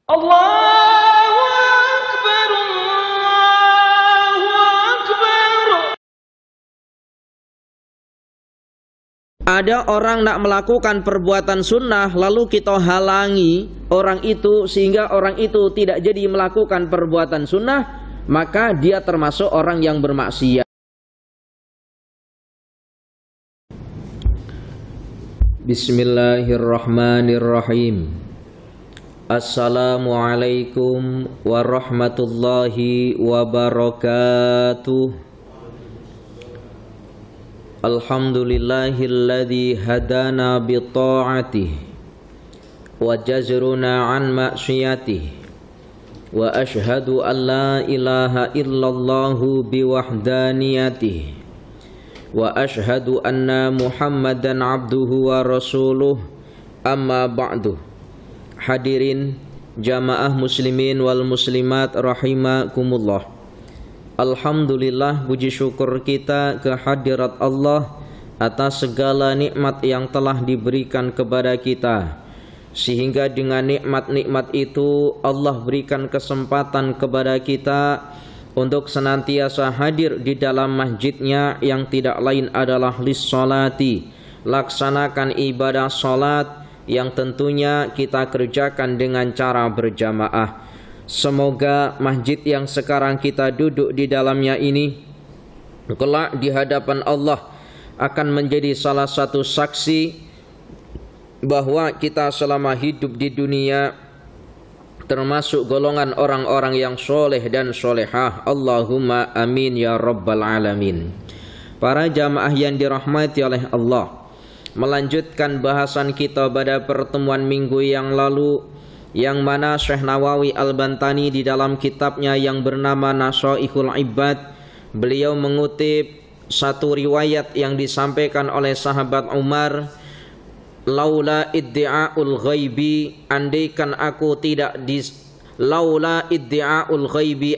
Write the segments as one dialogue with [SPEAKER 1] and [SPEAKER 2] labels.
[SPEAKER 1] Allahu Akbar, Allahu Akbar.
[SPEAKER 2] Ada orang nak melakukan perbuatan sunnah, lalu kita halangi orang itu sehingga orang itu tidak jadi melakukan perbuatan sunnah, maka dia termasuk orang yang bermaksiat. Bismillahirrahmanirrahim. Assalamualaikum warahmatullahi wabarakatuh. Alhamdulillahilladzi hadana bi ta'atihi wa jazruna an ma'siyatihi wa ashhadu an la ilaha illallahu bi wahdaniyatihi wa ashhadu anna Muhammadan abduhu wa rasuluh, amma ba'du. Hadirin jamaah muslimin wal muslimat rahimakumullah. Alhamdulillah, puji syukur kita kehadirat Allah atas segala nikmat yang telah diberikan kepada kita, sehingga dengan nikmat-nikmat itu Allah berikan kesempatan kepada kita untuk senantiasa hadir di dalam masjidnya yang tidak lain adalah lis-sholati, laksanakan ibadah sholat yang tentunya kita kerjakan dengan cara berjamaah. Semoga masjid yang sekarang kita duduk di dalamnya ini kelak di hadapan Allah akan menjadi salah satu saksi bahwa kita selama hidup di dunia termasuk golongan orang-orang yang soleh dan solehah. Allahumma amin ya rabbal alamin. Para jamaah yang dirahmati oleh Allah, melanjutkan bahasan kita pada pertemuan minggu yang lalu, yang mana Syekh Nawawi Al-Bantani di dalam kitabnya yang bernama Nashaihul Ibad, beliau mengutip satu riwayat yang disampaikan oleh sahabat Umar, laula iddi'aul ghaibi, andaikan aku tidak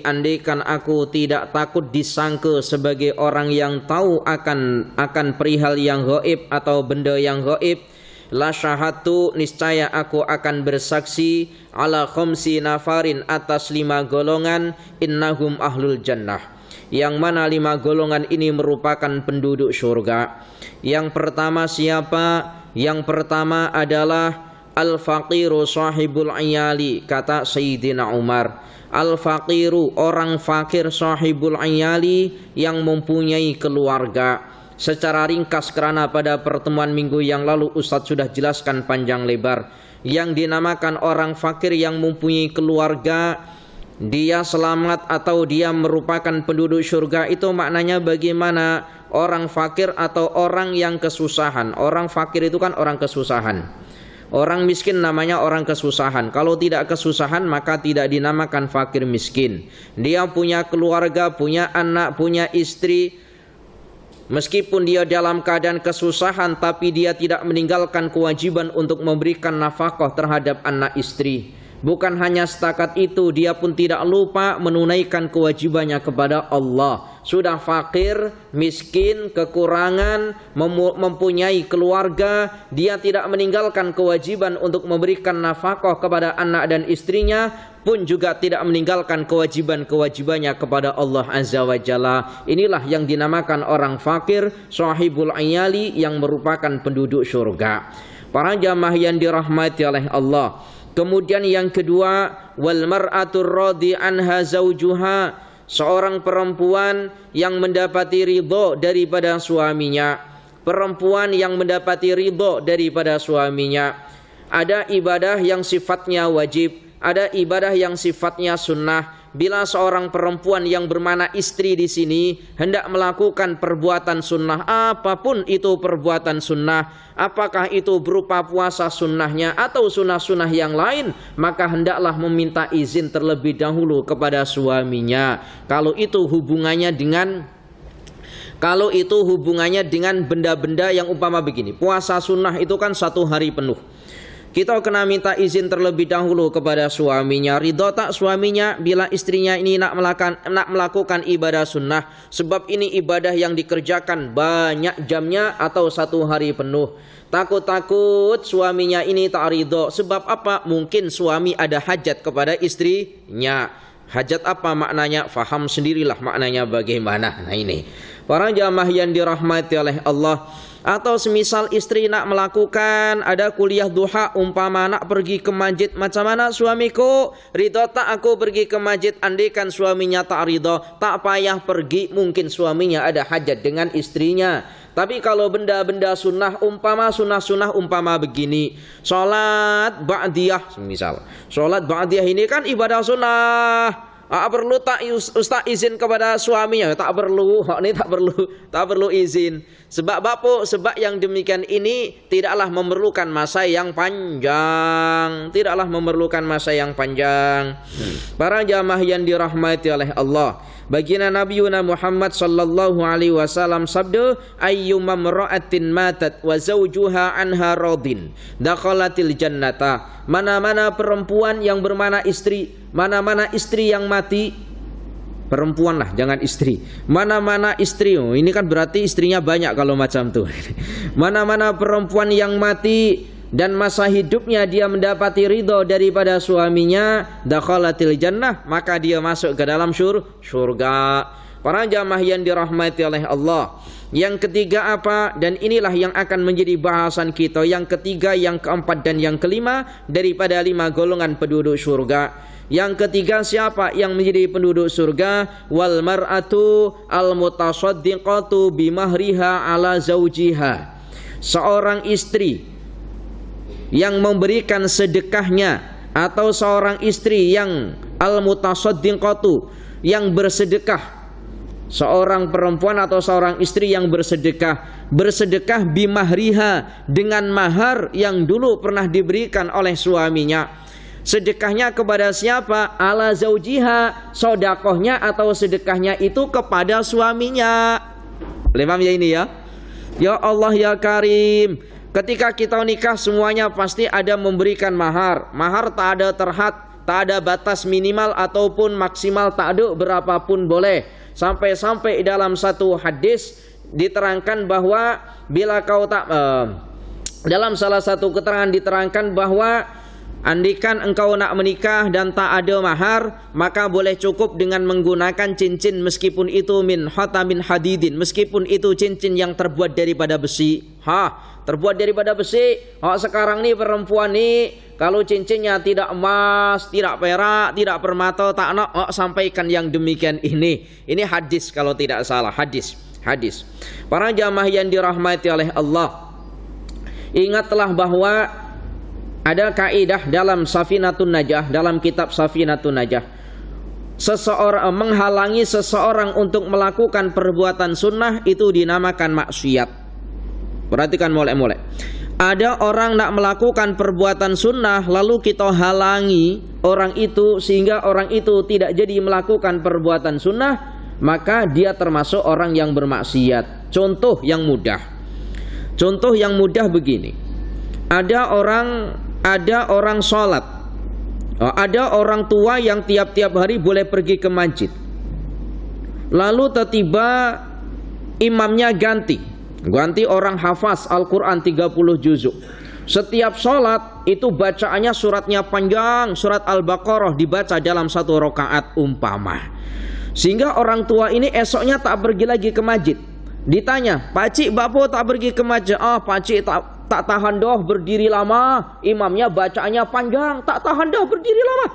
[SPEAKER 2] andaikan aku tidak takut disangka sebagai orang yang tahu akan perihal yang gaib atau benda yang gaib, la syahatu, niscaya aku akan bersaksi ala khamsi nafarin, atas 5 golongan, innahum ahlul jannah, yang mana 5 golongan ini merupakan penduduk surga. Yang pertama siapa? Yang pertama adalah al-faqiru sahibul iyali, kata Sayyidina Umar. Al-faqiru, orang fakir, sahibul iyali, yang mempunyai keluarga. Secara ringkas, karena pada pertemuan minggu yang lalu Ustadz sudah jelaskan panjang lebar, yang dinamakan orang fakir yang mempunyai keluarga, dia selamat atau dia merupakan penduduk surga, itu maknanya bagaimana? Orang fakir atau orang yang kesusahan. Orang fakir itu kan orang kesusahan. Orang miskin namanya orang kesusahan. Kalau tidak kesusahan maka tidak dinamakan fakir miskin. Dia punya keluarga, punya anak, punya istri. Meskipun dia dalam keadaan kesusahan, tapi dia tidak meninggalkan kewajiban untuk memberikan nafkah terhadap anak istri. Bukan hanya setakat itu, dia pun tidak lupa menunaikan kewajibannya kepada Allah. Sudah fakir, miskin, kekurangan, mempunyai keluarga, dia tidak meninggalkan kewajiban untuk memberikan nafkah kepada anak dan istrinya, pun juga tidak meninggalkan kewajibannya kepada Allah Azza wa Jalla. Inilah yang dinamakan orang fakir, sahibul iyali, yang merupakan penduduk surga. Para jamaah yang dirahmati oleh Allah. Kemudian yang kedua, wal mar'atur radhi anha zaujuha, seorang perempuan yang mendapati ridho daripada suaminya. Perempuan yang mendapati ridho daripada suaminya. Ada ibadah yang sifatnya wajib, ada ibadah yang sifatnya sunnah. Bila seorang perempuan yang bermakna istri di sini hendak melakukan perbuatan sunnah, apapun itu perbuatan sunnah, apakah itu berupa puasa sunnahnya atau sunnah-sunnah yang lain, maka hendaklah meminta izin terlebih dahulu kepada suaminya. Kalau itu hubungannya dengan benda-benda yang umpama begini. Puasa sunnah itu kan 1 hari penuh. kita kena minta izin terlebih dahulu kepada suaminya. Ridho tak suaminya bila istrinya ini nak melakukan ibadah sunnah. Sebab ini ibadah yang dikerjakan banyak jamnya atau 1 hari penuh. Takut-takut suaminya ini tak ridho. Sebab apa? Mungkin suami ada hajat kepada istrinya. Hajat apa maknanya? Faham sendirilah maknanya bagaimana. Nah ini, para jamaah yang dirahmati oleh Allah. Atau semisal istri nak melakukan ada kuliah duha, umpama nak pergi ke masjid, macam mana suamiku? Ridho tak aku pergi ke masjid? Andaikan suaminya tak ridho, tak payah pergi. Mungkin suaminya ada hajat dengan istrinya. Tapi kalau benda-benda sunnah, umpama sunnah-sunnah, umpama begini, sholat ba'diyah misal. Sholat ba'diyah ini kan ibadah sunnah. Perlu tak ustaz izin kepada suaminya? Tak perlu. Ini tak perlu izin. Sebab apa? Sebab yang demikian ini tidaklah memerlukan masa yang panjang. Tidaklah memerlukan masa yang panjang. Para jamaah yang dirahmati oleh Allah, baginda Nabi Muhammad sallallahu alaihi wasallam sabda, ayyuma mar'atin matat wa zawjuha anha radin dakhalatil jannata. Mana-mana perempuan yang bermana istri, mana-mana istri yang mati, perempuan lah, jangan istri. Mana-mana istri, oh, ini kan berarti istrinya banyak kalau macam tuh. Mana-mana perempuan yang mati dan masa hidupnya dia mendapati ridho daripada suaminya, dakhalatil jannah, maka dia masuk ke dalam surga. Para jamaah yang dirahmati oleh Allah. Yang ketiga apa? Dan inilah yang akan menjadi bahasan kita. Yang ketiga, yang keempat, dan yang kelima daripada 5 golongan penduduk surga. Yang ketiga siapa yang menjadi penduduk surga? Wal mar'atu al mutasaddiqatu bimahriha ala zaujiha. Seorang istri yang memberikan sedekahnya, atau seorang istri yang al mutasaddiqatu, yang bersedekah. Seorang perempuan atau seorang istri yang bersedekah bimahriha, dengan mahar yang dulu pernah diberikan oleh suaminya. Sedekahnya kepada siapa? Ala zaujiha, sodakohnya atau sedekahnya itu kepada suaminya. Paham ya ini ya? Ya Allah ya Karim, ketika kita nikah semuanya pasti ada memberikan mahar. Mahar tak ada terhad, tak ada batas minimal ataupun maksimal, tak ada, berapapun boleh. Sampai-sampai dalam satu hadis diterangkan bahwa bila kau tak dalam salah satu keterangan diterangkan bahwa andikan engkau nak menikah dan tak ada mahar, maka boleh cukup dengan menggunakan cincin, meskipun itu min khatamin hadidin, meskipun itu cincin yang terbuat daripada besi. Terbuat daripada besi. Sekarang nih perempuan nih, kalau cincinnya tidak emas, tidak perak, tidak permata, tak nak, sampaikan yang demikian ini. Ini hadis kalau tidak salah, hadis. Para jamaah yang dirahmati oleh Allah, ingatlah bahwa ada kaidah dalam Safinatun Najah, dalam kitab Safinatun Najah. Seseorang menghalangi seseorang untuk melakukan perbuatan sunnah itu dinamakan maksiat. Perhatikan molek-molek. Ada orang nak melakukan perbuatan sunnah, lalu kita halangi orang itu sehingga orang itu tidak jadi melakukan perbuatan sunnah, maka dia termasuk orang yang bermaksiat. Contoh yang mudah begini. Ada orang sholat, ada orang tua yang tiap-tiap hari boleh pergi ke masjid. Lalu tiba-tiba imamnya ganti orang hafaz Al-Quran 30 juzuk. Setiap sholat itu bacaannya suratnya panjang, surat Al-Baqarah dibaca dalam 1 rakaat umpama. Sehingga orang tua ini esoknya tak pergi lagi ke masjid. Ditanya, Pakcik bapo tak pergi ke masjid? Pakcik tak tahan dah berdiri lama, imamnya bacaannya panjang, tak tahan dah berdiri lama.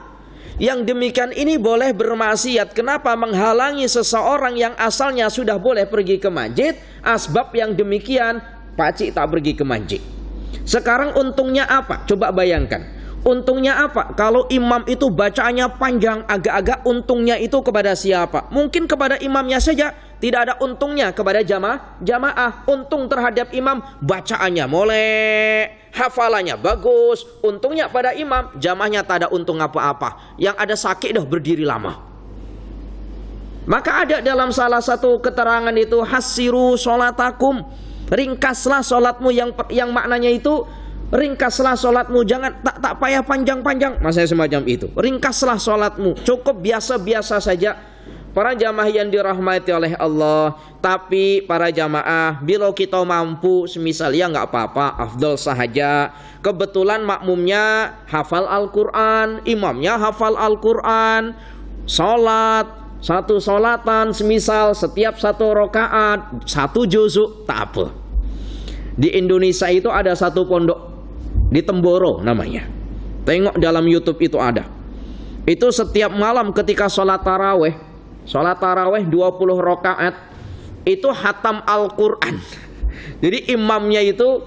[SPEAKER 2] Yang demikian ini boleh bermaksiat. Kenapa? Menghalangi seseorang yang asalnya sudah boleh pergi ke masjid. Asbab yang demikian, pakcik tak pergi ke masjid. Sekarang untungnya apa? Coba bayangkan. Untungnya apa? Kalau imam itu bacaannya panjang, agak-agak untungnya itu kepada siapa? Mungkin kepada imamnya saja. Tidak ada untungnya kepada jamaah. Untung terhadap imam, bacaannya molek, hafalannya bagus. Untungnya pada imam, jamaahnya tak ada untung apa-apa. Yang ada sakit dah berdiri lama. Maka ada dalam salah satu keterangan itu, hasiru sholatakum, ringkaslah sholatmu, yang maknanya itu ringkaslah sholatmu, jangan tak payah panjang-panjang, maksudnya semacam itu. Ringkaslah sholatmu, cukup biasa-biasa saja. Para jamaah yang dirahmati oleh Allah. Tapi para jamaah, bila kita mampu, semisal ya nggak apa-apa, afdal sahaja. Kebetulan makmumnya hafal Al-Quran, imamnya hafal Al-Quran, sholat, satu sholatan, semisal setiap satu rakaat, satu juzuk, tak apa. Di Indonesia itu ada satu pondok, di Temboro namanya. Tengok dalam YouTube itu ada. Itu setiap malam ketika sholat taraweh 20 rakaat itu hatam Al-Quran. Jadi imamnya itu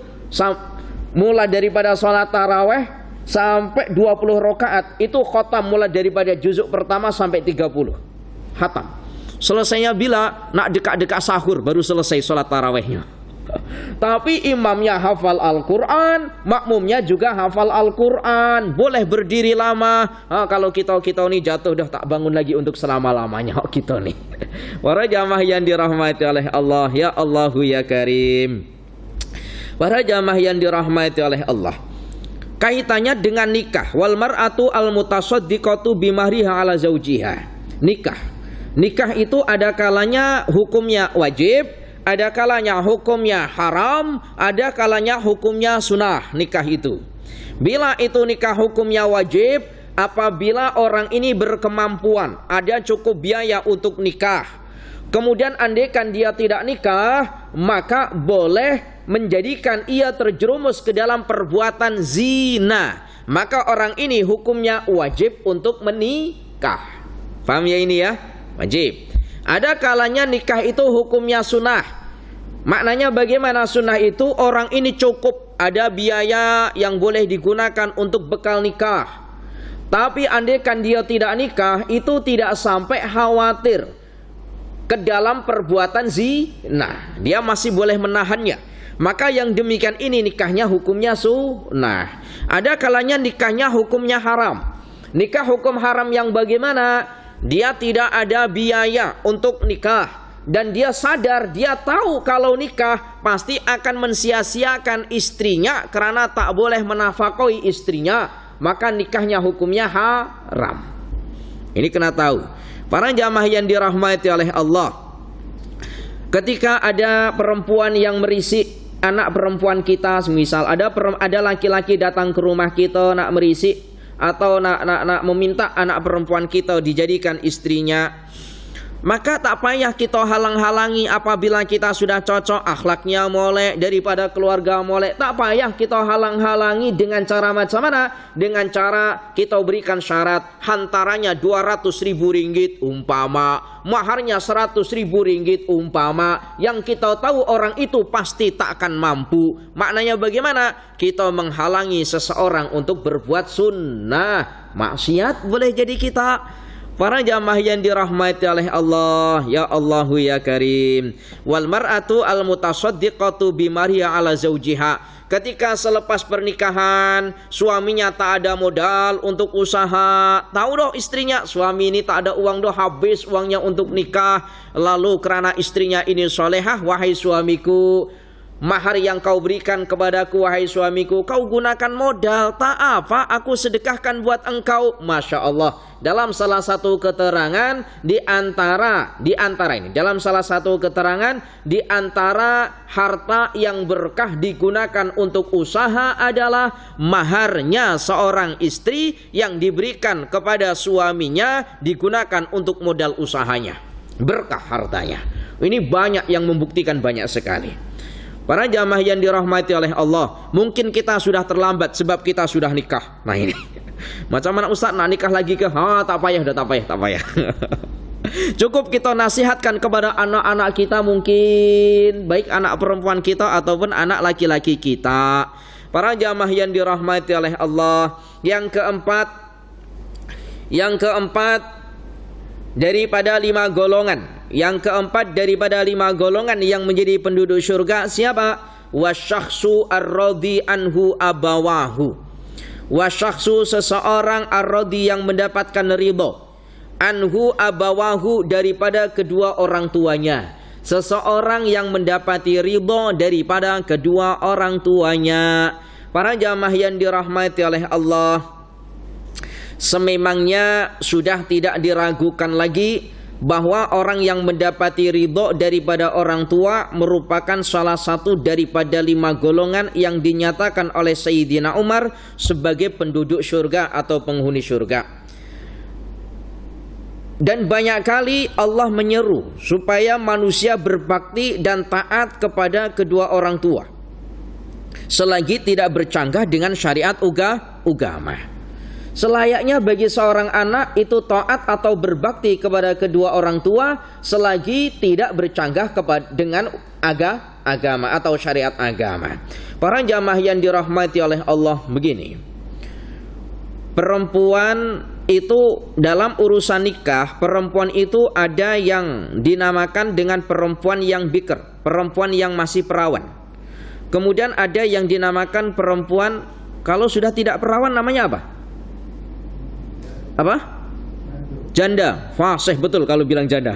[SPEAKER 2] mulai daripada sholat taraweh sampai 20 rakaat itu khatam, mulai daripada juzuk pertama sampai 30 hatam. Selesainya bila nak dekat-dekat sahur baru selesai sholat tarawehnya. Tapi imamnya hafal Al-Quran, makmumnya juga hafal Al-Quran. Boleh berdiri lama. Kalau kita nih jatuh dah tak bangun lagi untuk selama-lamanya. Kita nih. Para jamaah yang dirahmati oleh Allah, ya Allahu ya Karim. Para jamaah yang dirahmati oleh Allah, kaitannya dengan nikah. Wal mar'atu al-mutasaddiqatu bimahriha ala zaujiha. Nikah itu ada kalanya hukumnya wajib, ada kalanya hukumnya haram, ada kalanya hukumnya sunnah. Nikah itu, bila itu nikah hukumnya wajib, apabila orang ini berkemampuan, ada cukup biaya untuk nikah. Kemudian andaikan dia tidak nikah, maka boleh menjadikan ia terjerumus ke dalam perbuatan zina. Maka orang ini hukumnya wajib untuk menikah. Paham ya ini ya? Wajib. Ada kalanya nikah itu hukumnya sunnah. Maknanya bagaimana sunnah itu? Orang ini cukup ada biaya yang boleh digunakan untuk bekal nikah. Tapi andaikan dia tidak nikah, itu tidak sampai khawatir ke dalam perbuatan zina. Dia masih boleh menahannya. Maka yang demikian ini nikahnya hukumnya sunnah. Ada kalanya nikahnya hukumnya haram. Nikah hukum haram yang bagaimana? Dia tidak ada biaya untuk nikah. Dan dia sadar, dia tahu kalau nikah pasti akan mensia-siakan istrinya karena tak boleh menafkahi istrinya. Maka nikahnya hukumnya haram. Ini kena tahu. Para jamaah yang dirahmati oleh Allah, ketika ada perempuan yang merisik anak perempuan kita, misal ada laki-laki datang ke rumah kita nak merisik atau nak meminta anak perempuan kita dijadikan istrinya, maka tak payah kita halang-halangi. Apabila kita sudah cocok, akhlaknya molek, daripada keluarga molek, tak payah kita halang-halangi. Dengan cara macam mana? Dengan cara kita berikan syarat, hantarannya 200.000 ringgit umpama, maharnya 100.000 ringgit umpama, yang kita tahu orang itu pasti tak akan mampu. Maknanya bagaimana? Kita menghalangi seseorang untuk berbuat sunnah, maksiat boleh jadi kita. Para jamaah yang dirahmati oleh Allah, ya Allahu ya Karim. Wal mar'atu al mutasaddiqatu bimariha ala zaujiha. Ketika selepas pernikahan suaminya tak ada modal untuk usaha, tahu doh istrinya suami ini tak ada uang doh, habis uangnya untuk nikah. Lalu karena istrinya ini solehah, wahai suamiku, mahar yang kau berikan kepadaku wahai suamiku, kau gunakan modal, tak apa, aku sedekahkan buat engkau. Masya Allah. Dalam salah satu keterangan di antara harta yang berkah digunakan untuk usaha adalah maharnya seorang istri yang diberikan kepada suaminya digunakan untuk modal usahanya. Berkah hartanya. Ini banyak yang membuktikan, banyak sekali. Para jamaah yang dirahmati oleh Allah, mungkin kita sudah terlambat sebab kita sudah nikah. Nah ini, macam mana Ustaz nak nikah lagi ke? Tak payah, tak payah. Cukup kita nasihatkan kepada anak-anak kita, mungkin baik anak perempuan kita ataupun anak laki-laki kita. Para jamaah yang dirahmati oleh Allah, yang keempat daripada 5 golongan. Yang keempat daripada 5 golongan yang menjadi penduduk syurga siapa? Wasyakhsu ar-radhi anhu abawahu. Wasyakhsu seseorang ar-radhi yang mendapatkan ridha, anhu abawahu daripada kedua orang tuanya. Seseorang yang mendapati ridha daripada kedua orang tuanya. Para jamaah yang dirahmati oleh Allah, sememangnya sudah tidak diragukan lagi bahwa orang yang mendapati ridho daripada orang tua merupakan salah satu daripada 5 golongan yang dinyatakan oleh Sayyidina Umar sebagai penduduk surga atau penghuni surga. Dan banyak kali Allah menyeru supaya manusia berbakti dan taat kepada kedua orang tua selagi tidak bercanggah dengan syariat agama. Selayaknya bagi seorang anak itu taat atau berbakti kepada kedua orang tua selagi tidak bercanggah dengan agama atau syariat agama. Para jamaah yang dirahmati oleh Allah, begini. Perempuan itu dalam urusan nikah, perempuan itu ada yang dinamakan dengan perempuan yang bikr, perempuan yang masih perawan. Kemudian ada yang dinamakan perempuan kalau sudah tidak perawan namanya apa? Apa? Janda. Fasih betul kalau bilang janda.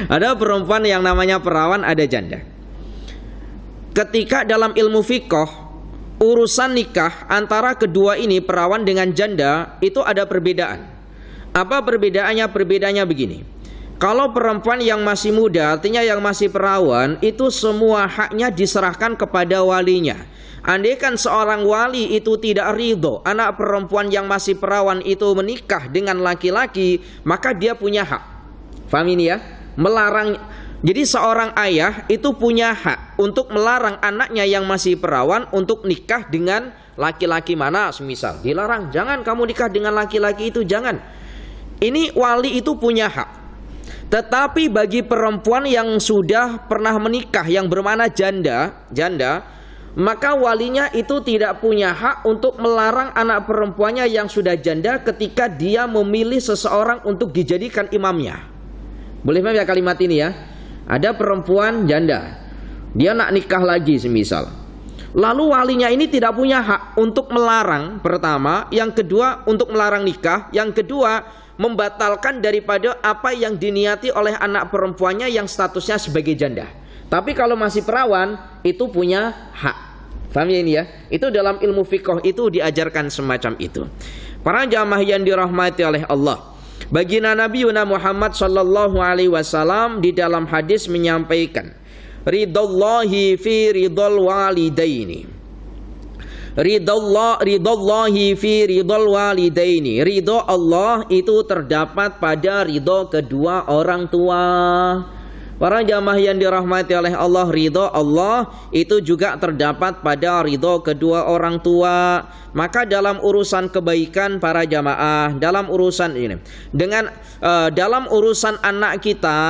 [SPEAKER 2] Ada perempuan yang namanya perawan, ada janda. Ketika dalam ilmu fiqh urusan nikah antara kedua ini, perawan dengan janda, itu ada perbedaan. Apa perbedaannya? Perbedaannya begini. Kalau perempuan yang masih muda, artinya yang masih perawan, itu semua haknya diserahkan kepada walinya. Andaikan seorang wali itu tidak ridho anak perempuan yang masih perawan itu menikah dengan laki-laki, maka dia punya hak. Faham ini ya? Melarang. Jadi seorang ayah itu punya hak untuk melarang anaknya yang masih perawan untuk nikah dengan laki-laki mana, semisal dilarang, jangan kamu nikah dengan laki-laki itu, jangan. Ini wali itu punya hak. Tetapi bagi perempuan yang sudah pernah menikah yang bermakna janda, maka walinya itu tidak punya hak untuk melarang anak perempuannya yang sudah janda ketika dia memilih seseorang untuk dijadikan imamnya. Boleh paham ya kalimat ini ya? Ada perempuan janda, dia nak nikah lagi semisal. Lalu walinya ini tidak punya hak untuk melarang, pertama. Yang kedua, untuk melarang nikah. Yang kedua, membatalkan daripada apa yang diniati oleh anak perempuannya yang statusnya sebagai janda. Tapi kalau masih perawan, itu punya hak. Paham ya ini ya? Itu dalam ilmu fiqh itu diajarkan semacam itu. Para jamaah yang dirahmati oleh Allah, baginda Nabi Muhammad sallallahu alaihi wasallam di dalam hadis menyampaikan, ridallahi fi ridal walidaini. Ridallahi fi ridal walidaini. Ridho Allah itu terdapat pada ridho kedua orang tua. Para jamaah yang dirahmati oleh Allah, ridho Allah itu juga terdapat pada ridho kedua orang tua. Maka dalam urusan kebaikan para jamaah, dalam urusan ini, dalam urusan anak kita,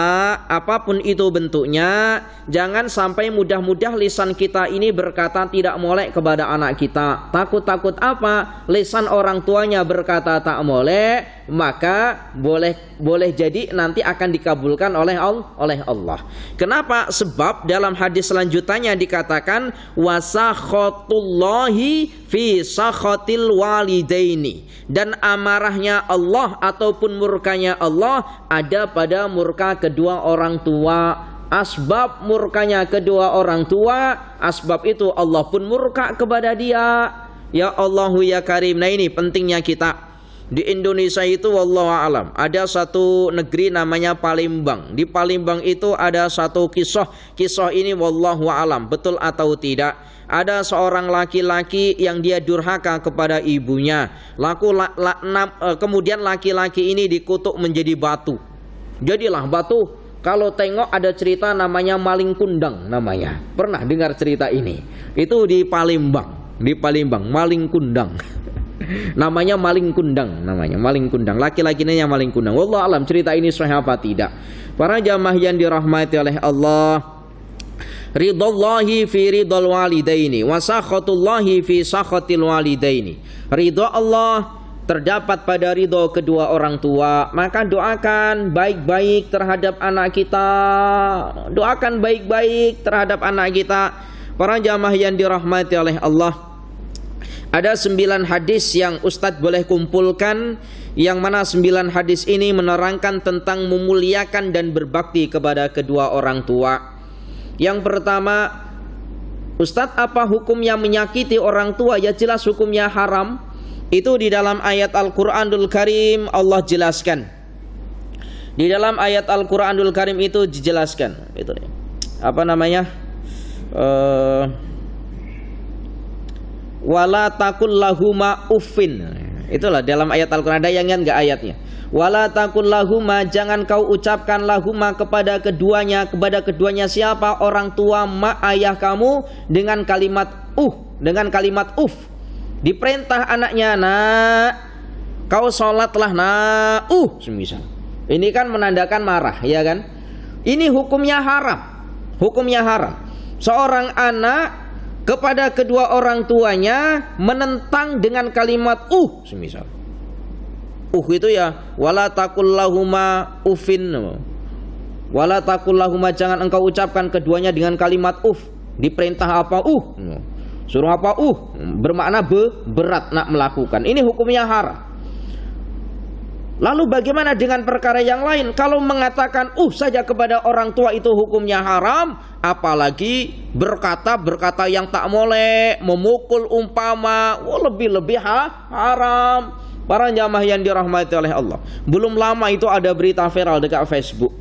[SPEAKER 2] apapun itu bentuknya, jangan sampai mudah-mudah lisan kita ini berkata tidak molek kepada anak kita. Takut-takut apa? Lisan orang tuanya berkata tak molek, maka boleh jadi nanti akan dikabulkan oleh Allah. Kenapa? Sebab dalam hadis selanjutnya dikatakan wasakhatullahi fi sakhatil walidaini, dan amarahnya Allah ataupun murkanya Allah ada pada murka kedua orang tua. Asbab murkanya kedua orang tua, asbab itu Allah pun murka kepada dia. Ya Allahu ya Karim. Nah ini pentingnya kita di Indonesia itu, wallahu alam, ada satu negeri namanya Palembang. Di Palembang itu ada satu kisah ini wallahu alam betul atau tidak. Ada seorang laki-laki yang dia durhaka kepada ibunya. Kemudian laki-laki ini dikutuk menjadi batu. Jadilah batu. Kalau tengok ada cerita namanya maling kundang namanya. Pernah dengar cerita ini? Itu di Palembang, maling kundang. Namanya maling kundang, laki-laki ini yang maling kundang. Wallahu alam cerita ini sahih apa tidak. Para jamaah yang dirahmati oleh Allah, ridallahi fi ridal walidaini wa sakhatullahi fi sakhatil walidaini. Ridha Allah terdapat pada ridho kedua orang tua. Maka doakan baik-baik terhadap anak kita. Doakan baik-baik terhadap anak kita. Para jamaah yang dirahmati oleh Allah, ada 9 hadis yang Ustadz boleh kumpulkan, yang mana 9 hadis ini menerangkan tentang memuliakan dan berbakti kepada kedua orang tua. Yang pertama, Ustadz, apa hukumnya menyakiti orang tua? Ya jelas hukumnya haram. Itu di dalam ayat Al-Quranul Karim Allah jelaskan. Di dalam ayat Al-Quranul Karim itu dijelaskan. Itu apa namanya? Wala takul lahuma uffin. Itulah dalam ayat Al-Quran. Ada yang ingat nggak ayatnya? Wala takul lahuma, jangan kau ucapkan lahuma kepada keduanya. Kepada keduanya siapa? Orang tua, mak, ayah kamu, dengan kalimat dengan kalimat Diperintah anaknya, nak, kau sholatlah, nak, semisal. Ini kan menandakan marah, ya kan? Ini hukumnya haram. Hukumnya haram. Seorang anak kepada kedua orang tuanya menentang dengan kalimat semisal. Itu ya, wala takul lahuma uffin. Wala takul lahuma, jangan engkau ucapkan keduanya dengan kalimat Diperintah apa? Suruh apa? Bermakna berat nak melakukan. Ini hukumnya haram. Lalu bagaimana dengan perkara yang lain? Kalau mengatakan saja kepada orang tua itu hukumnya haram, apalagi berkata yang tak boleh, memukul umpama, lebih-lebih haram. Para jamaah yang dirahmati oleh Allah, belum lama itu ada berita viral dekat Facebook.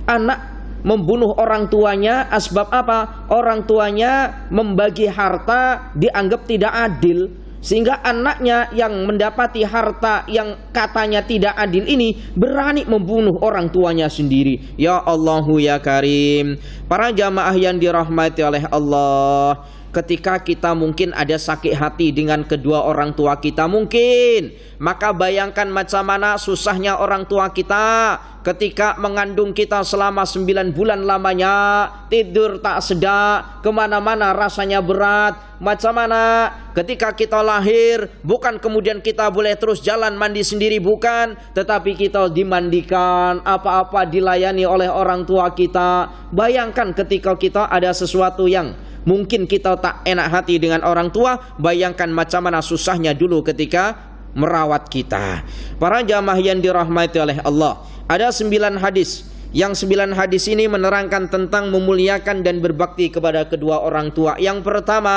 [SPEAKER 2] Anak membunuh orang tuanya, asbab apa? Orang tuanya membagi harta dianggap tidak adil, sehingga anaknya yang mendapati harta yang katanya tidak adil ini berani membunuh orang tuanya sendiri. Ya Allahu ya Karim. Para jamaah yang dirahmati oleh Allah, ketika kita mungkin ada sakit hati dengan kedua orang tua kita mungkin, maka bayangkan macam mana susahnya orang tua kita ketika mengandung kita selama 9 bulan lamanya, tidur tak sedak, kemana-mana rasanya berat. Macam mana ketika kita lahir, bukan kemudian kita boleh terus jalan mandi sendiri, bukan, tetapi kita dimandikan, apa-apa dilayani oleh orang tua kita. Bayangkan ketika kita ada sesuatu yang mungkin kita tak enak hati dengan orang tua, bayangkan macam mana susahnya dulu ketika merawat kita. Para jamaah yang dirahmati oleh Allah, ada 9 hadis. Yang 9 hadis ini menerangkan tentang memuliakan dan berbakti kepada kedua orang tua. Yang pertama,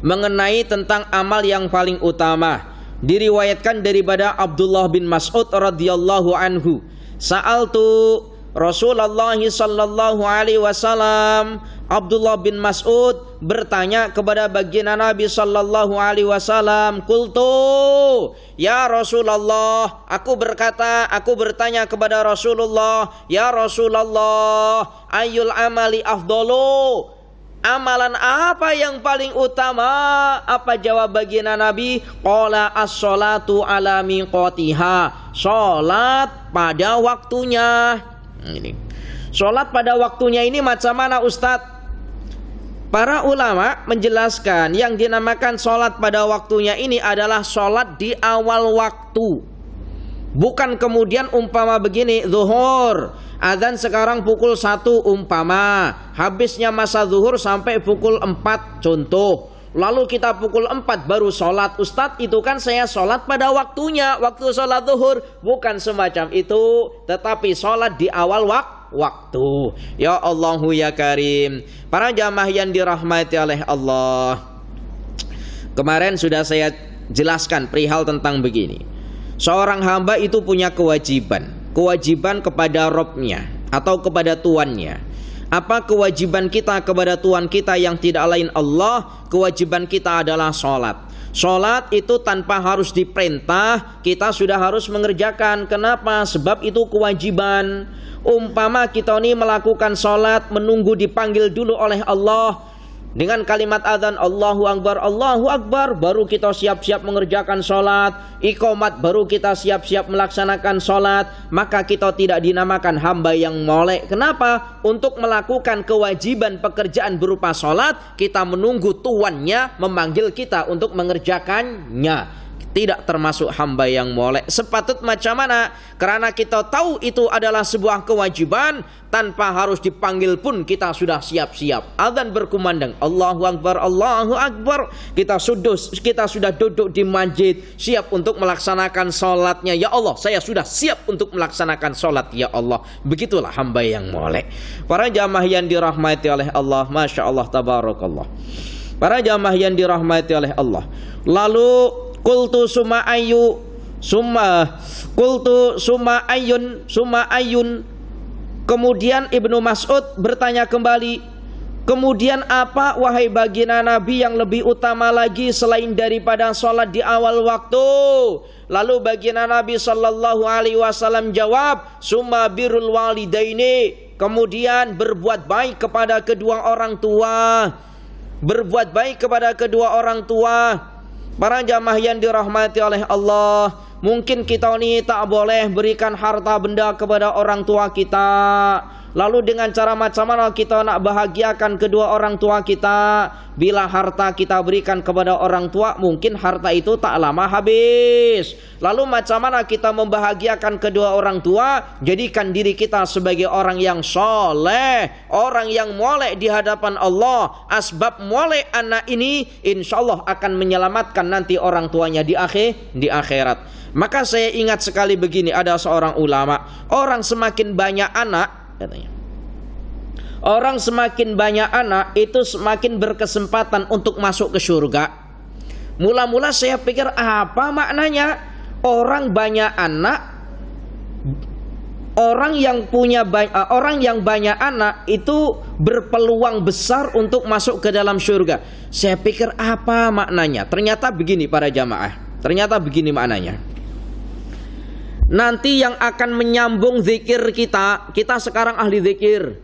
[SPEAKER 2] mengenai tentang amal yang paling utama. Diriwayatkan daripada Abdullah bin Mas'ud radhiyallahu anhu. Sa'altu Rasulullah sallallahu alaihi wasallam. Abdullah bin Mas'ud bertanya kepada baginda Nabi sallallahu alaihi wasallam, "Qultu, ya Rasulullah, aku bertanya kepada Rasulullah, ya Rasulullah, ayyul amali afdalu? Amalan apa yang paling utama?" Apa jawab baginda Nabi? Qala as-sholatu ala miqatiha. Salat pada waktunya. Ini. Salat pada waktunya ini macam mana, Ustadz? Para ulama menjelaskan yang dinamakan salat pada waktunya ini adalah salat di awal waktu. Bukan kemudian umpama begini, zuhur, adzan sekarang pukul 1 umpama, habisnya masa zuhur sampai pukul 4 contoh. Lalu kita pukul 4 baru sholat. Ustadz, itu kan saya sholat pada waktunya, waktu sholat zuhur. Bukan semacam itu, tetapi sholat di awal waktu. Ya Allahu ya Karim. Para jamaah yang dirahmati oleh Allah, kemarin sudah saya jelaskan perihal tentang begini. Seorang hamba itu punya kewajiban kepada Rabbnya atau kepada Tuannya. Apa kewajiban kita kepada Tuhan kita yang tidak lain Allah? Kewajiban kita adalah sholat. Sholat itu tanpa harus diperintah, kita sudah harus mengerjakan. Kenapa? Sebab itu kewajiban. Umpama kita ini melakukan sholat, menunggu dipanggil dulu oleh Allah dengan kalimat adzan Allahu Akbar, baru kita siap-siap mengerjakan sholat. Iqamat, baru kita siap-siap melaksanakan sholat. Maka kita tidak dinamakan hamba yang molek. Kenapa? Untuk melakukan kewajiban pekerjaan berupa sholat, kita menunggu tuannya memanggil kita untuk mengerjakannya. tidak termasuk hamba yang molek. Sepatut macam mana? Karena kita tahu itu adalah sebuah kewajiban, tanpa harus dipanggil pun kita sudah siap-siap. Adzan berkumandang, Allahu Akbar, Allahu Akbar. Kita sudah duduk di masjid, siap untuk melaksanakan sholatnya. Ya Allah, saya sudah siap untuk melaksanakan sholat. Ya Allah, begitulah hamba yang molek. Para jamaah yang dirahmati oleh Allah, Masya Allah, Tabarakallah. Para jamaah yang dirahmati oleh Allah. Lalu Qultu summa ayun. Kemudian Ibnu Mas'ud bertanya kembali, kemudian apa wahai baginda Nabi yang lebih utama lagi selain daripada sholat di awal waktu? Lalu baginda Nabi sallallahu alaihi wasallam jawab, summa birrul walidaini. Kemudian berbuat baik kepada kedua orang tua. Berbuat baik kepada kedua orang tua. Para jamaah yang dirahmati oleh Allah, mungkin kita ini tak boleh berikan harta benda kepada orang tua kita. Lalu dengan cara macam mana kita nak bahagiakan kedua orang tua kita? Bila harta kita berikan kepada orang tua, mungkin harta itu tak lama habis. Lalu macam mana kita membahagiakan kedua orang tua? Jadikan diri kita sebagai orang yang soleh, orang yang molek di hadapan Allah. Asbab molek anak ini insya Allah akan menyelamatkan nanti orang tuanya di akhirat. Maka saya ingat sekali begini, ada seorang ulama, orang semakin banyak anak, katanya, orang semakin banyak anak itu semakin berkesempatan untuk masuk ke surga. Mula-mula saya pikir apa maknanya orang banyak anak, orang yang banyak anak itu berpeluang besar untuk masuk ke dalam surga. Saya pikir apa maknanya? Ternyata begini para jamaah. Ternyata begini maknanya. Nanti yang akan menyambung zikir kita sekarang ahli zikir,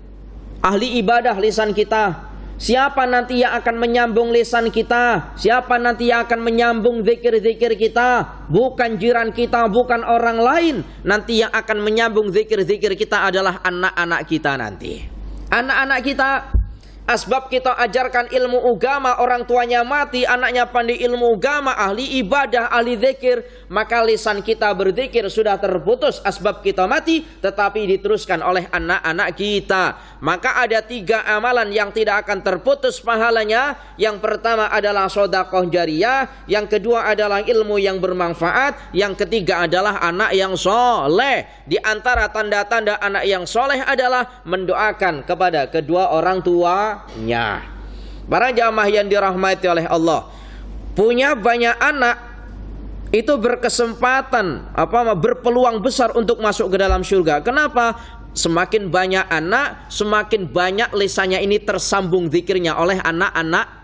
[SPEAKER 2] ahli ibadah lisan kita. Siapa nanti yang akan menyambung lisan kita? Siapa nanti yang akan menyambung zikir-zikir kita? Bukan jiran kita, bukan orang lain. Nanti yang akan menyambung zikir-zikir kita adalah anak-anak kita nanti. Anak-anak kita. Asbab kita ajarkan ilmu agama, orang tuanya mati, anaknya pandai ilmu agama, ahli ibadah, ahli zikir, maka lisan kita berzikir sudah terputus. Asbab kita mati, tetapi diteruskan oleh anak-anak kita. Maka ada 3 amalan yang tidak akan terputus pahalanya. Yang pertama adalah sedekah jariyah, yang kedua adalah ilmu yang bermanfaat, yang ketiga adalah anak yang soleh. Di antara tanda-tanda anak yang soleh adalah mendoakan kepada kedua orang tua. Para jamaah yang dirahmati oleh Allah, punya banyak anak itu berkesempatan berpeluang besar untuk masuk ke dalam surga. Kenapa? Semakin banyak anak, semakin banyak lisannya ini tersambung zikirnya oleh anak-anaknya.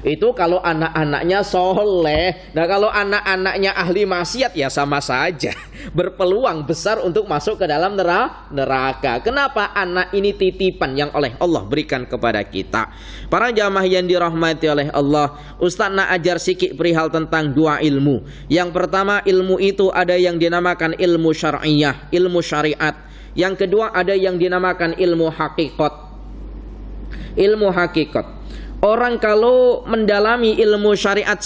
[SPEAKER 2] Itu kalau anak-anaknya soleh. Nah kalau anak-anaknya ahli maksiat ya sama saja, berpeluang besar untuk masuk ke dalam neraka. Kenapa? Anak ini titipan yang oleh Allah berikan kepada kita. Para jamaah yang dirahmati oleh Allah, Ustaz nak ajar sikit perihal tentang 2 ilmu. Yang pertama, ilmu itu ada yang dinamakan ilmu syar'iyah, ilmu syariat. Yang kedua ada yang dinamakan ilmu hakikat. Ilmu hakikat. Orang kalau mendalami ilmu syariat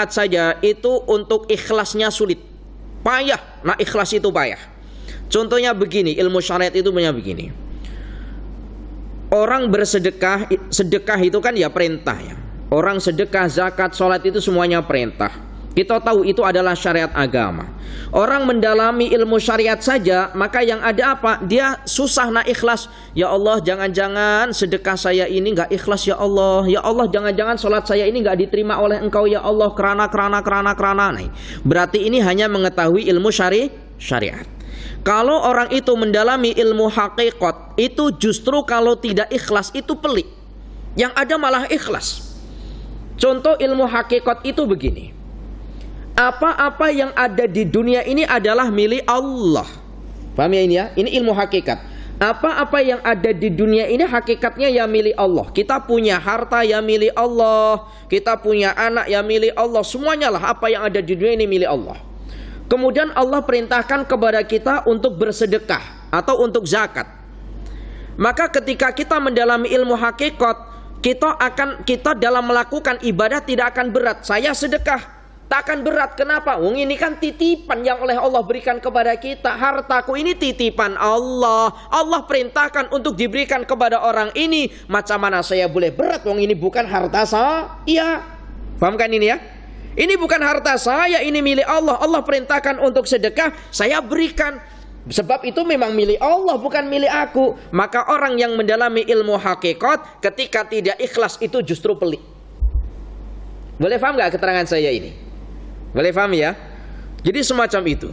[SPEAKER 2] saja, itu untuk ikhlasnya sulit, payah. Nah ikhlas itu payah. Contohnya begini, ilmu syariat itu punya begini. Orang bersedekah, sedekah itu kan ya perintah ya. Orang sedekah, zakat, sholat itu semuanya perintah. Kita tahu itu adalah syariat agama. Orang mendalami ilmu syariat saja, maka yang ada apa? Dia susah nak ikhlas. Ya Allah, jangan-jangan sedekah saya ini enggak ikhlas ya Allah. Ya Allah, jangan-jangan sholat saya ini enggak diterima oleh Engkau ya Allah kerana. Nah, berarti ini hanya mengetahui ilmu syariat. Kalau orang itu mendalami ilmu hakikat, itu justru kalau tidak ikhlas itu pelik. Yang ada malah ikhlas. Contoh ilmu hakikat itu begini. Apa-apa yang ada di dunia ini adalah milik Allah. Paham ya ini ya? Ini ilmu hakikat. Apa-apa yang ada di dunia ini hakikatnya ya milik Allah. Kita punya harta ya milik Allah. Kita punya anak ya milik Allah. Semuanya lah apa yang ada di dunia ini milik Allah. Kemudian Allah perintahkan kepada kita untuk bersedekah atau untuk zakat. Maka ketika kita mendalami ilmu hakikat, kita dalam melakukan ibadah tidak akan berat. Saya sedekah tak akan berat. Kenapa? Wong ini kan titipan yang oleh Allah berikan kepada kita. Hartaku ini titipan Allah. Allah perintahkan untuk diberikan kepada orang ini. Macam mana saya boleh berat? Wong ini bukan harta saya. Paham kan ini ya? Ini bukan harta saya, ini milik Allah. Allah perintahkan untuk sedekah, saya berikan. Sebab itu memang milik Allah, bukan milik aku. Maka orang yang mendalami ilmu hakikat, ketika tidak ikhlas itu justru pelit. Boleh paham gak keterangan saya ini? Boleh paham ya? Jadi semacam itu.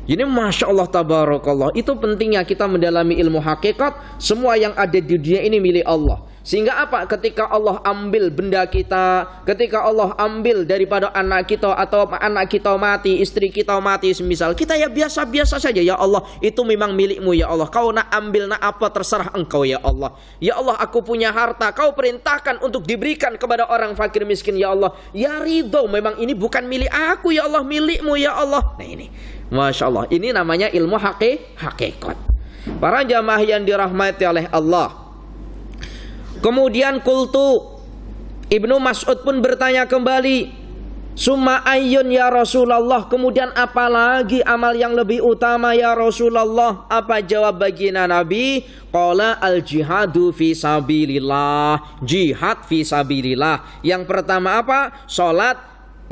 [SPEAKER 2] Jadi Masya Allah Tabarakallah, itu pentingnya kita mendalami ilmu hakikat. Semua yang ada di dunia ini milik Allah. Sehingga apa? Ketika Allah ambil benda kita, ketika Allah ambil daripada anak kita, atau anak kita mati, istri kita mati semisal, kita ya biasa-biasa saja. Ya Allah, itu memang milikmu ya Allah. Kau nak ambil nak apa terserah engkau ya Allah. Ya Allah, aku punya harta, kau perintahkan untuk diberikan kepada orang fakir miskin ya Allah. Ya ridho, memang ini bukan milik aku ya Allah, milikmu ya Allah. Nah ini, Masya Allah, ini namanya ilmu hakikat. Para jamaah yang dirahmati oleh Allah. Kemudian kultu, Ibnu Mas'ud pun bertanya kembali, summa ayyun ya Rasulullah, kemudian apalagi amal yang lebih utama ya Rasulullah? Apa jawab baginda Nabi? Qala al jihadu fi sabilillah, jihad fi sabilillah. Yang pertama apa? Salat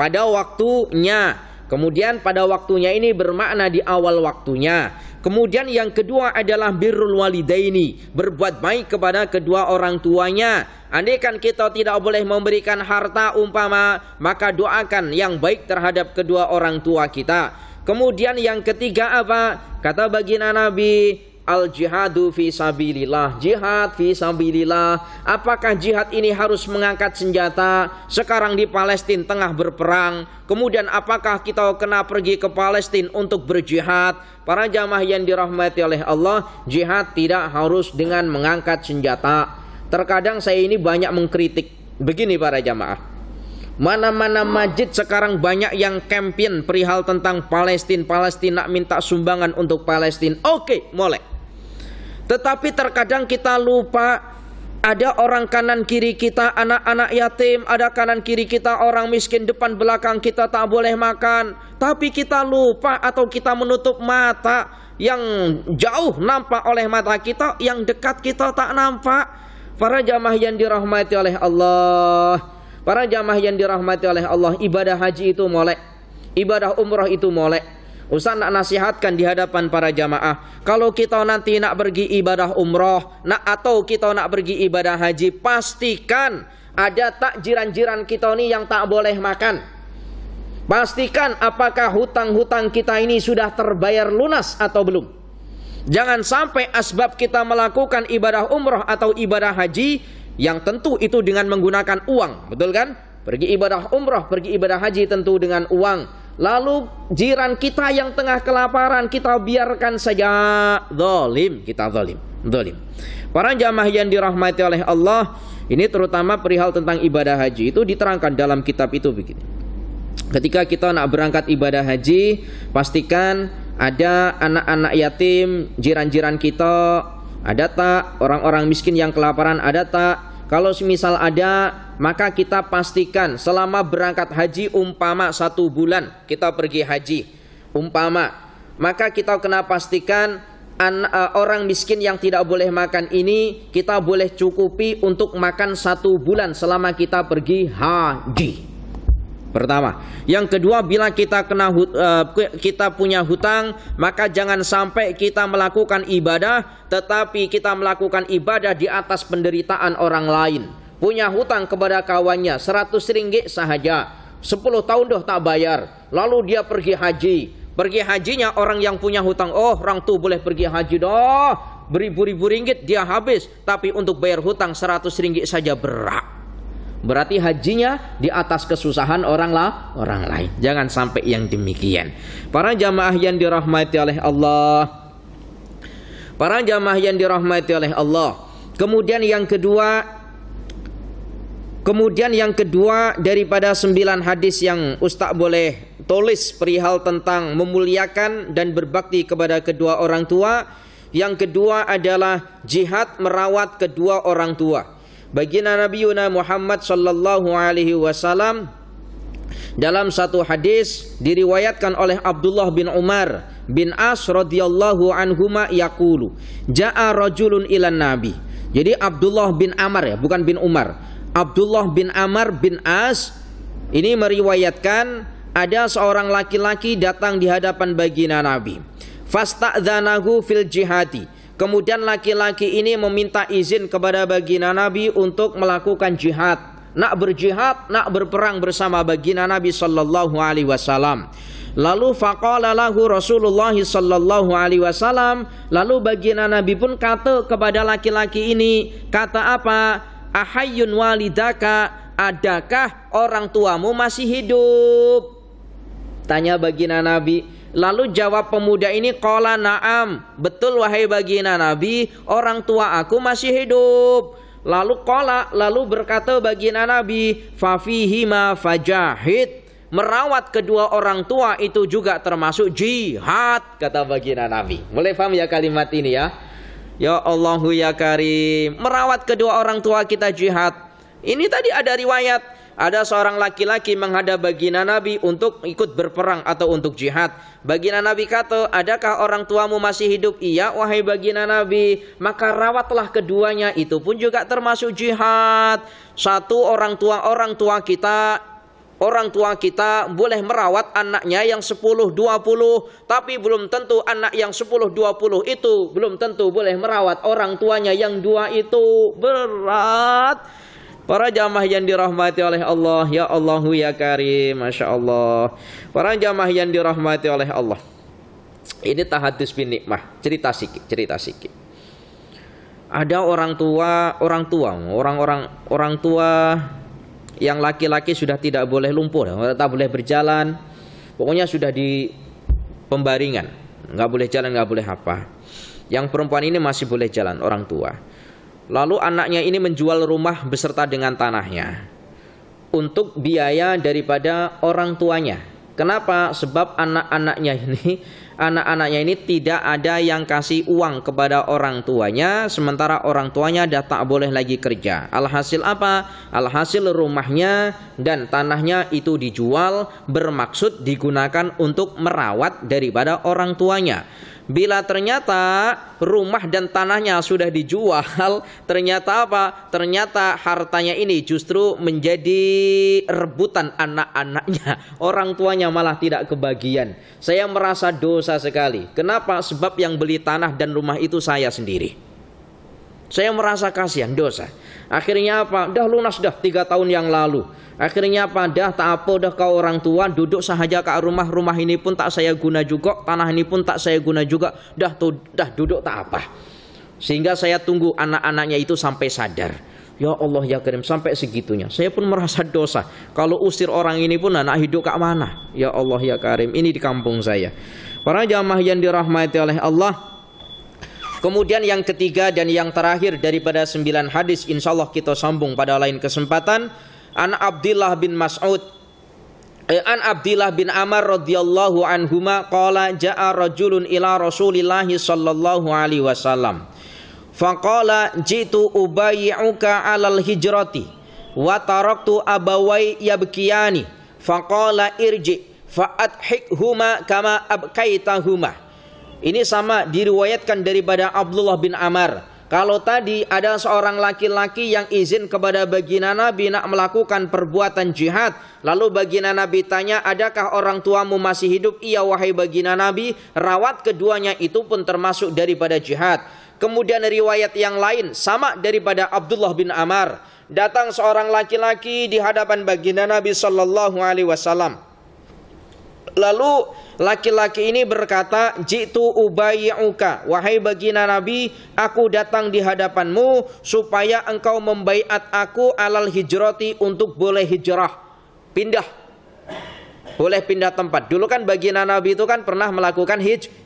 [SPEAKER 2] pada waktunya. Kemudian pada waktunya ini bermakna di awal waktunya. Kemudian yang kedua adalah birrul walidaini, berbuat baik kepada kedua orang tuanya. Andaikan kita tidak boleh memberikan harta umpama, maka doakan yang baik terhadap kedua orang tua kita. Kemudian yang ketiga apa? Kata baginda Nabi, al jihadu fi sabilillah, jihad fi sabilillah. Apakah jihad ini harus mengangkat senjata? Sekarang di Palestina tengah berperang, kemudian apakah kita kena pergi ke Palestina untuk berjihad? Para jamaah yang dirahmati oleh Allah, jihad tidak harus dengan mengangkat senjata. Terkadang saya ini banyak mengkritik begini para jamaah, mana-mana masjid sekarang banyak yang campaign perihal tentang Palestina minta sumbangan untuk Palestina. Oke, boleh. Tetapi terkadang kita lupa ada orang kanan kiri kita anak-anak yatim, ada kanan kiri kita orang miskin, depan belakang kita tak boleh makan. Tapi kita lupa atau kita menutup mata, yang jauh nampak oleh mata kita, yang dekat kita tak nampak. Para jamaah yang dirahmati oleh Allah, para jamaah yang dirahmati oleh Allah, ibadah haji itu molek, ibadah umrah itu molek. Ustaz nak nasihatkan di hadapan para jamaah, kalau kita nanti nak pergi ibadah umrah, atau kita nak pergi ibadah haji, pastikan ada tak jiran-jiran kita ini yang tak boleh makan. Pastikan apakah hutang-hutang kita ini sudah terbayar lunas atau belum. Jangan sampai asbab kita melakukan ibadah umrah atau ibadah haji, yang tentu itu dengan menggunakan uang, betul kan? Pergi ibadah umrah, pergi ibadah haji tentu dengan uang. Lalu jiran kita yang tengah kelaparan kita biarkan saja, zalim, kita zalim. Para jamaah yang dirahmati oleh Allah, ini terutama perihal tentang ibadah haji itu diterangkan dalam kitab itu begini. Ketika kita nak berangkat ibadah haji, pastikan ada anak-anak yatim, jiran-jiran kita, ada tak? Orang-orang miskin yang kelaparan, ada tak? Kalau semisal ada, maka kita pastikan selama berangkat haji umpama 1 bulan kita pergi haji umpama, maka kita kena pastikan orang miskin yang tidak boleh makan ini kita boleh cukupi untuk makan 1 bulan selama kita pergi haji. Pertama. Yang kedua, bila kita kita punya hutang, maka jangan sampai kita melakukan ibadah tetapi kita melakukan ibadah di atas penderitaan orang lain. Punya hutang kepada kawannya 100 ringgit sahaja, 10 tahun dah tak bayar, lalu dia pergi haji. Pergi hajinya orang yang punya hutang, oh orang tu boleh pergi haji dah, beribu-ribu ringgit dia habis, tapi untuk bayar hutang 100 ringgit saja berat. Berarti hajinya di atas kesusahan orang lain. Jangan sampai yang demikian. Para jamaah yang dirahmati oleh Allah, para jamaah yang dirahmati oleh Allah. Kemudian yang kedua daripada 9 hadis yang Ustaz boleh tulis perihal tentang memuliakan dan berbakti kepada kedua orang tua, yang kedua adalah jihad merawat kedua orang tua. baginda Nabi Muhammad sallallahu alaihi wasallam dalam satu hadis diriwayatkan oleh Abdullah bin Umar bin As radhiyallahu anhuma yaqulu jaa rajulun ilan nabi. Jadi Abdullah bin Amr ya, bukan bin Umar. Abdullah bin Amr bin As ini meriwayatkan ada seorang laki-laki datang di hadapan baginda Nabi. Fasta'dzanahu fil jihadi. Kemudian laki-laki ini meminta izin kepada baginda Nabi untuk melakukan jihad, nak berjihad, nak berperang bersama baginda Nabi sallallahu alaihi wasallam. Lalu faqala lahu Rasulullah sallallahu alaihi wasallam, lalu baginda Nabi pun kata kepada laki-laki ini, kata apa? Ahayyun walidaka, adakah orang tuamu masih hidup? Tanya baginda Nabi. Lalu jawab pemuda ini, qala na'am, betul wahai baginda Nabi, orang tua aku masih hidup. Lalu berkata baginda Nabi, fafihima fajahid, merawat kedua orang tua itu juga termasuk jihad, kata baginda Nabi. Mulai paham ya kalimat ini ya? Ya Allahu ya Karim, merawat kedua orang tua kita jihad. Ini tadi ada riwayat, ada seorang laki-laki menghadap baginda Nabi untuk ikut berperang atau untuk jihad. Baginda Nabi kata, adakah orang tuamu masih hidup? Iya wahai baginda Nabi. Maka rawatlah keduanya, itu pun juga termasuk jihad. Satu, orang tua kita boleh merawat anaknya yang 10-20, tapi belum tentu anak yang 10-20 itu belum tentu boleh merawat orang tuanya yang 2 itu. Berat. Para jamaah yang dirahmati oleh Allah, ya Allahu ya Karim, Masya Allah. Para jamaah yang dirahmati oleh Allah, ini tahadus bin nikmah, cerita sikit. Ada orang tua yang laki-laki sudah tidak boleh lumpuh, tak boleh berjalan, pokoknya sudah di pembaringan, nggak boleh jalan, nggak boleh apa. Yang perempuan ini masih boleh jalan, orang tua. Lalu anaknya ini menjual rumah beserta dengan tanahnya untuk biaya daripada orang tuanya. Kenapa? Sebab anak-anaknya ini tidak ada yang kasih uang kepada orang tuanya, sementara orang tuanya dah tak boleh lagi kerja. Alhasil apa? Alhasil rumahnya dan tanahnya itu dijual, bermaksud digunakan untuk merawat daripada orang tuanya. Bila ternyata rumah dan tanahnya sudah dijual, ternyata apa? Ternyata hartanya ini justru menjadi rebutan anak-anaknya. Orang tuanya malah tidak kebagian. Saya merasa dosa sekali. Kenapa? Sebab yang beli tanah dan rumah itu saya sendiri. Saya merasa kasihan, dosa. Akhirnya apa? Dah lunas dah 3 tahun yang lalu. Akhirnya apa? Dah tak apa dah kau orang tua, duduk sahaja kat rumah ini pun tak saya guna juga, tanah ini pun tak saya guna juga. Dah duduk tak apa. Sehingga saya tunggu anak-anaknya itu sampai sadar. Ya Allah ya Karim, sampai segitunya. Saya pun merasa dosa. Kalau usir orang ini pun anak hidup kat mana? Ya Allah ya Karim, ini di kampung saya. Para jamaah yang dirahmati oleh Allah. Kemudian yang ketiga dan yang terakhir daripada 9 hadis, insyaallah kita sambung pada lain kesempatan. An Abdullah bin Amr radhiyallahu anhuma qala jaa rajulun ila Rasulillah sallallahu alaihi wasallam. Faqala jitu ubayyi'uka 'alal hijrati wa taraktu abawai yabkiyani. Faqala irji fa'adhikhuma kama abkaitahuma. Ini sama diriwayatkan daripada Abdullah bin Amr. Kalau tadi ada seorang laki-laki yang izin kepada baginda Nabi nak melakukan perbuatan jihad, lalu baginda Nabi tanya, adakah orang tuamu masih hidup? Iya wahai baginda Nabi, rawat keduanya itu pun termasuk daripada jihad. Kemudian riwayat yang lain sama daripada Abdullah bin Amr. Datang seorang laki-laki di hadapan baginda Nabi sallallahu alaihi wasallam. Lalu laki-laki ini berkata, jitu ubayyi'uka, wahai baginda Nabi, aku datang di hadapanmu supaya engkau membaiat aku alal hijrati, untuk boleh hijrah, pindah, boleh pindah tempat. Dulu kan baginda Nabi itu kan pernah melakukan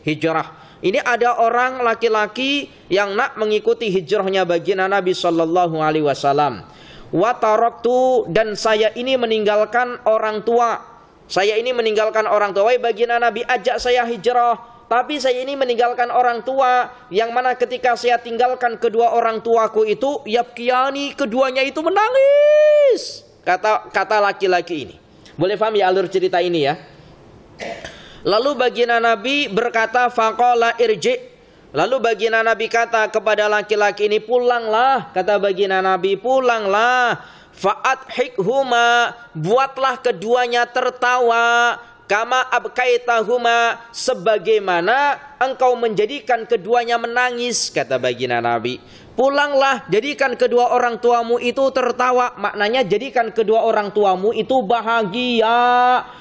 [SPEAKER 2] hijrah. Ini ada orang laki-laki yang nak mengikuti hijrahnya baginda Nabi sallallahu alaihi wasallam. Wa taraktu, dan saya ini meninggalkan orang tua. Saya ini meninggalkan orang tua. Wahai baginda Nabi, ajak saya hijrah. tapi saya ini meninggalkan orang tua, yang mana ketika saya tinggalkan kedua orang tuaku itu, yabkiyani, keduanya itu menangis. Kata laki-laki ini. Boleh paham ya alur cerita ini ya? Lalu baginda Nabi berkata, faqala irji'. Lalu baginda Nabi kata kepada laki-laki ini, pulanglah. Kata baginda Nabi, pulanglah. Fa'adhikhuma, buatlah keduanya tertawa. Kama abkaitahuma, sebagaimana engkau menjadikan keduanya menangis. Kata baginda Nabi, pulanglah, jadikan kedua orang tuamu itu tertawa. Maknanya jadikan kedua orang tuamu itu bahagia.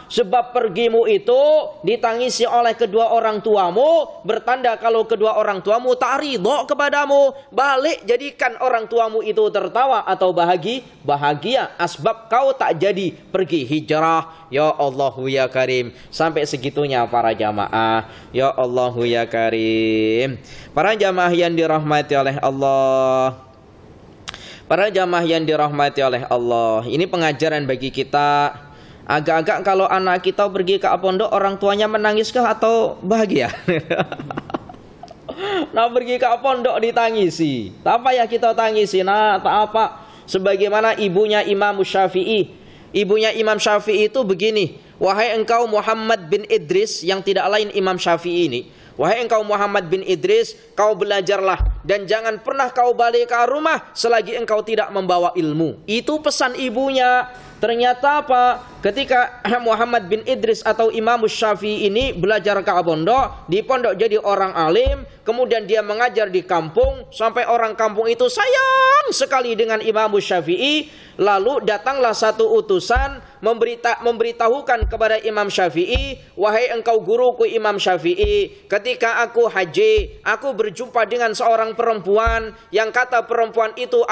[SPEAKER 2] Sebab pergimu itu ditangisi oleh kedua orang tuamu, bertanda kalau kedua orang tuamu tak ridho kepadamu. Balik, jadikan orang tuamu itu tertawa atau bahagia. Asbab kau tak jadi pergi hijrah. Ya Allahu ya Karim. Sampai segitunya para jamaah. Ya Allahu ya Karim. Para jamaah yang dirahmati oleh Allah. Para jamaah yang dirahmati oleh Allah. Ini pengajaran bagi kita. Agak-agak kalau anak kita pergi ke pondok, orang tuanya menangiskah atau bahagia? Nah, pergi ke pondok ditangisi. Tak apa ya kita tangisi, nah tak apa. Sebagaimana ibunya Imam Syafi'i. Ibunya Imam Syafi'i itu begini, wahai engkau Muhammad bin Idris, yang tidak lain Imam Syafi'i ini. Wahai engkau Muhammad bin Idris, kau belajarlah dan jangan pernah kau balik ke rumah selagi engkau tidak membawa ilmu. Itu pesan ibunya. Ternyata apa? Ketika Muhammad bin Idris atau Imam Syafi'i ini belajar ke pondok, di pondok jadi orang alim, kemudian dia mengajar di kampung, sampai orang kampung itu sayang sekali dengan Imam Syafi'i. Lalu datanglah satu utusan memberitahukan kepada Imam Syafi'i, wahai engkau guruku Imam Syafi'i, ketika aku haji, aku berjumpa dengan seorang perempuan, yang kata perempuan itu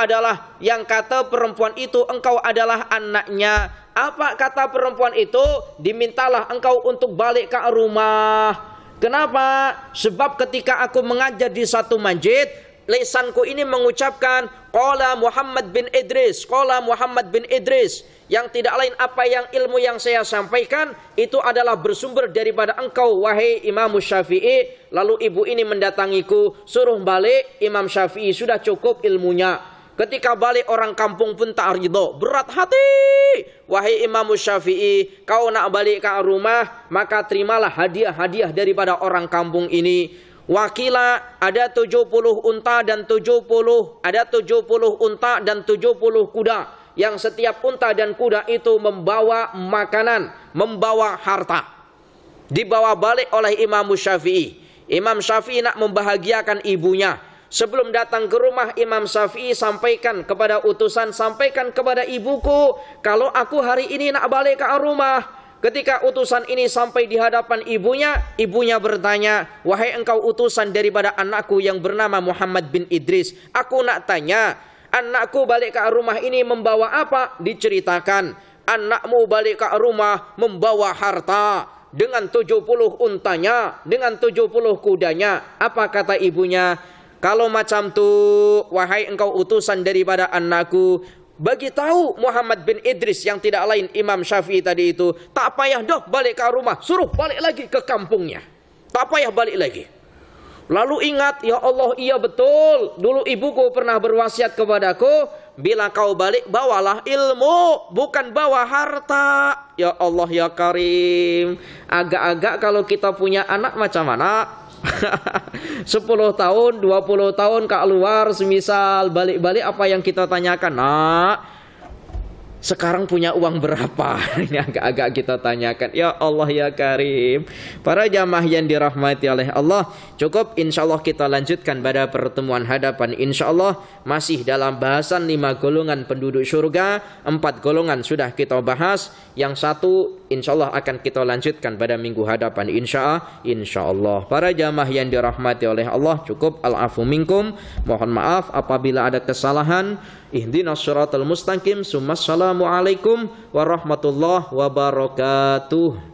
[SPEAKER 2] engkau adalah anaknya. Apa kata perempuan itu? Dimintalah engkau untuk balik ke rumah. Kenapa? Sebab ketika aku mengajar di satu masjid, lisanku ini mengucapkan qala Muhammad bin Idris, qala Muhammad bin Idris, yang tidak lain apa yang ilmu yang saya sampaikan itu adalah bersumber daripada engkau wahai Imam Syafi'i. Lalu ibu ini mendatangiku, suruh balik Imam Syafi'i, sudah cukup ilmunya. Ketika balik orang kampung pun tak ridho, berat hati. Wahai Imam Syafi'i, kau nak balik ke rumah, maka terimalah hadiah-hadiah daripada orang kampung ini. Wakila ada 70 unta dan 70 unta dan 70 kuda, yang setiap unta dan kuda itu membawa makanan, membawa harta. Dibawa balik oleh Imam Syafi'i. Imam Syafi'i nak membahagiakan ibunya. Sebelum datang ke rumah, Imam Syafi'i sampaikan kepada utusan, sampaikan kepada ibuku, kalau aku hari ini nak balik ke rumah. Ketika utusan ini sampai di hadapan ibunya, ibunya bertanya, wahai engkau utusan daripada anakku yang bernama Muhammad bin Idris, aku nak tanya, anakku balik ke rumah ini membawa apa? Diceritakan, anakmu balik ke rumah membawa harta dengan 70 untanya, dengan 70 kudanya. Apa kata ibunya? Kalau macam tu, wahai engkau utusan daripada anakku, bagi tahu Muhammad bin Idris yang tidak lain Imam Syafi'i tadi itu, tak payah dah balik ke rumah, suruh balik lagi ke kampungnya. Tak payah balik lagi. Lalu ingat, ya Allah, iya betul, dulu ibuku pernah berwasiat kepadaku, bila kau balik bawalah ilmu, bukan bawa harta. Ya Allah ya Karim. Agak-agak kalau kita punya anak macam mana? 10 tahun, 20 tahun keluar, semisal balik-balik apa yang kita tanyakan, nak, sekarang punya uang berapa? Ini agak-agak kita tanyakan. Ya Allah ya Karim. Para jamaah yang dirahmati oleh Allah, cukup insyaallah kita lanjutkan pada pertemuan hadapan. Insyaallah masih dalam bahasan 5 golongan penduduk surga. 4 golongan sudah kita bahas, yang 1 insyaallah akan kita lanjutkan pada minggu hadapan insyaallah. Para jamaah yang dirahmati oleh Allah, cukup al-afu minkum, mohon maaf apabila ada kesalahan. Ihdinas siratal mustaqim. Assalamualaikum warahmatullahi wabarakatuh.